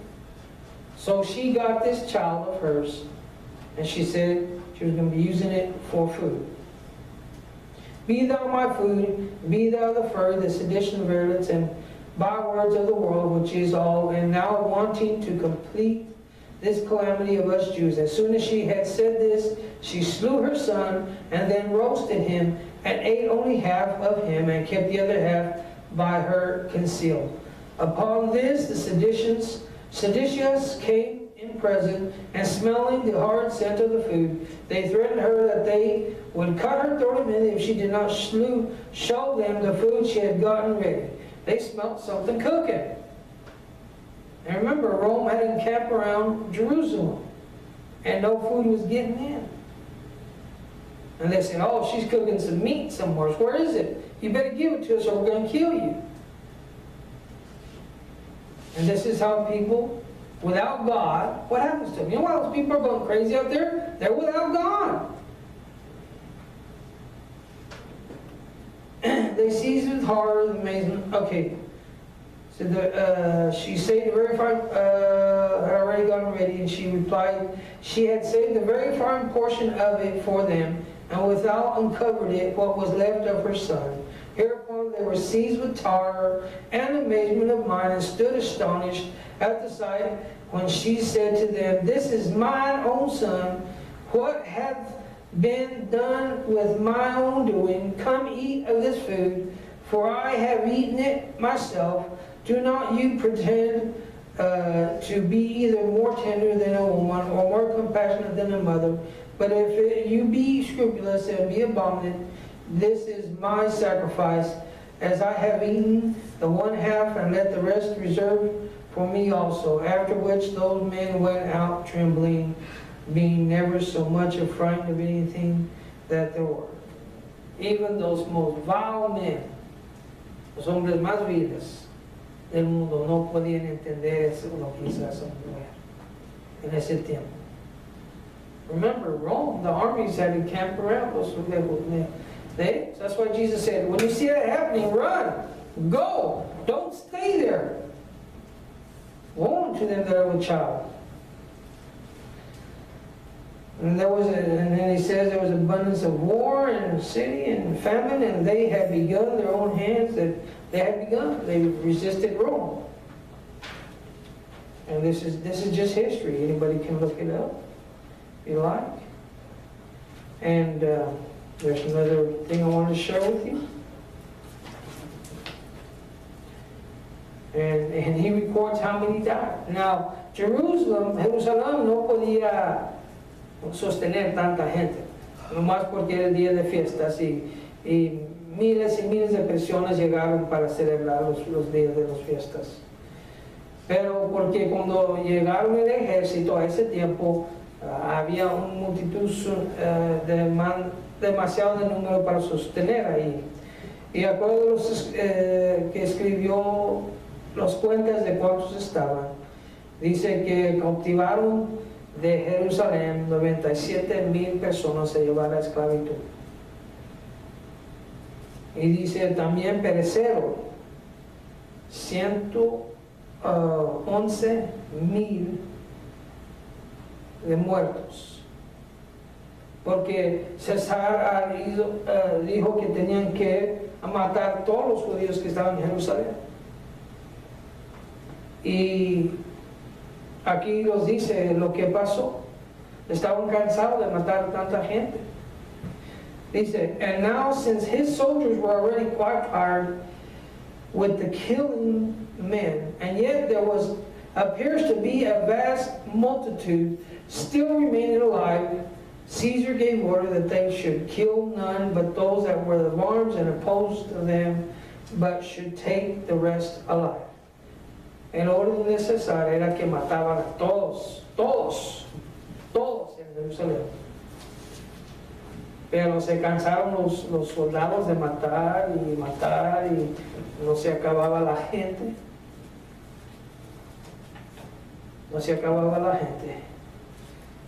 [SPEAKER 1] So she got this child of hers, and she said She was going to be using it for food. Be thou my food, be thou the fur, the sedition of harlots, and bywords of the world, which is all, and now wanting to complete this calamity of us Jews. As soon as she had said this, she slew her son, and then roasted him, and ate only half of him, and kept the other half by her concealed. Upon this, the seditious came in present, and smelling the hard scent of the food, they threatened her that they would cut her throat immediately if she did not show them the food she had gotten ready. They smelt something cooking. And remember, Rome had encamped around Jerusalem, and no food was getting in. And they said, oh, she's cooking some meat somewhere. Where is it? You better give it to us or we're going to kill you. And this is how people, without God, what happens to them? You know why those people are going crazy out there? They're without God. They seized with horror and amazement. Okay. So she saved the very fine, had already gotten ready, and she replied, she had saved the very fine portion of it for them, and without uncovered it, what was left of her son. Hereupon they were seized with terror and amazement of mind, and stood astonished at the sight, when she said to them, this is mine own son. What hath been done with my own doing? Come eat of this food, for I have eaten it myself. Do not you pretend to be either more tender than a woman, or more compassionate than a mother. But if you be scrupulous and be abominant, this is my sacrifice, as I have eaten the one half, and let the rest reserve for me also. After which those men went out trembling, being never so much affrighted of anything that there were. Even those most vile men, los hombres más viles del mundo, no podían entender eso, lo que hizo esa mujer en ese tiempo. Remember, Rome, the armies had encamped around those men. That's why Jesus said, when you see that happening, run, go, don't stay there. Woe to them that are with child. And then he says there was abundance of war in the city and famine, and they had begun their own hands. That they had begun. They resisted Rome. And this is just history. Anybody can look it up if you like. And there's another thing I want to share with you. And he records how many died. Now, Jerusalem no podía sostener tanta gente, nomás porque era el día de fiestas y miles y miles de personas llegaron para celebrar los días de las fiestas. Pero porque cuando llegaron el ejército a ese tiempo había una multitud demasiado de número para sostener ahí. Y de acuerdo a los que escribió las cuentas de cuántos estaban, dice que cautivaron de Jerusalén 97,000 personas se llevaron a esclavitud. Y dice también perecieron 111,000 de muertos. Porque César dijo que tenían que matar a todos los judíos que estaban en Jerusalén. Y aquí nos dice lo que pasó. Estaban cansados de matar a tanta gente. Dice, and now since his soldiers were already quite tired with the killing men, and yet there appears to be a vast multitude still remaining alive, Caesar gave order that they should kill none but those that were of arms and opposed to them, but should take the rest alive. El orden de César era que mataban a todos en Jerusalén. Pero se cansaron los soldados de matar y no se acababa la gente. No se acababa la gente.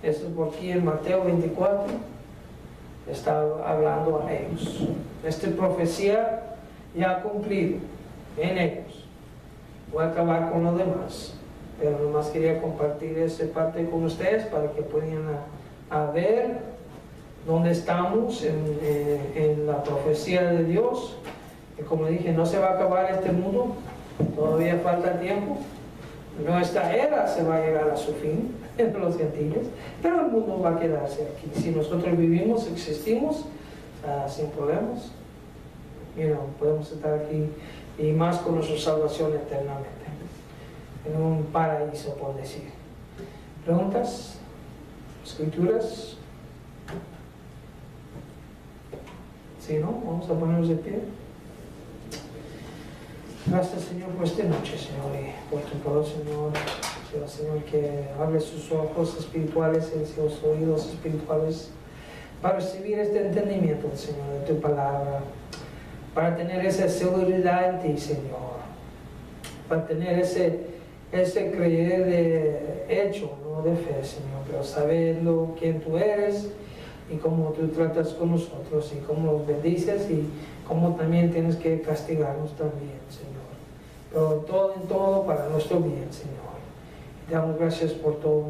[SPEAKER 1] Eso es porque en Mateo 24 está hablando a ellos. Esta profecía ya ha cumplido en ellos. Voy a acabar con lo demás, pero nomás quería compartir esa parte con ustedes para que puedan ver dónde estamos en la profecía de Dios, que como dije, no se va a acabar este mundo, todavía falta tiempo. Nuestra era se va a llegar a su fin entre los gentiles, pero el mundo va a quedarse aquí. Si nosotros vivimos, existimos, sin problemas, podemos estar aquí y más con nuestra salvación eternamente, en un paraíso, por decir. ¿Preguntas? ¿Escrituras? Si no, vamos a ponernos de pie. Gracias, Señor, por esta noche, Señor, y por tu palabra, Señor. Señor, que abre sus ojos espirituales y sus oídos espirituales para recibir este entendimiento, Señor, de tu palabra, para tener esa seguridad en ti, Señor, para tener ese creer de hecho, no de fe, Señor, pero sabiendo quién tú eres y cómo tú tratas con nosotros y cómo nos bendices y cómo también tienes que castigarnos también, Señor. Pero todo en todo para nuestro bien, Señor. Te damos gracias por todo.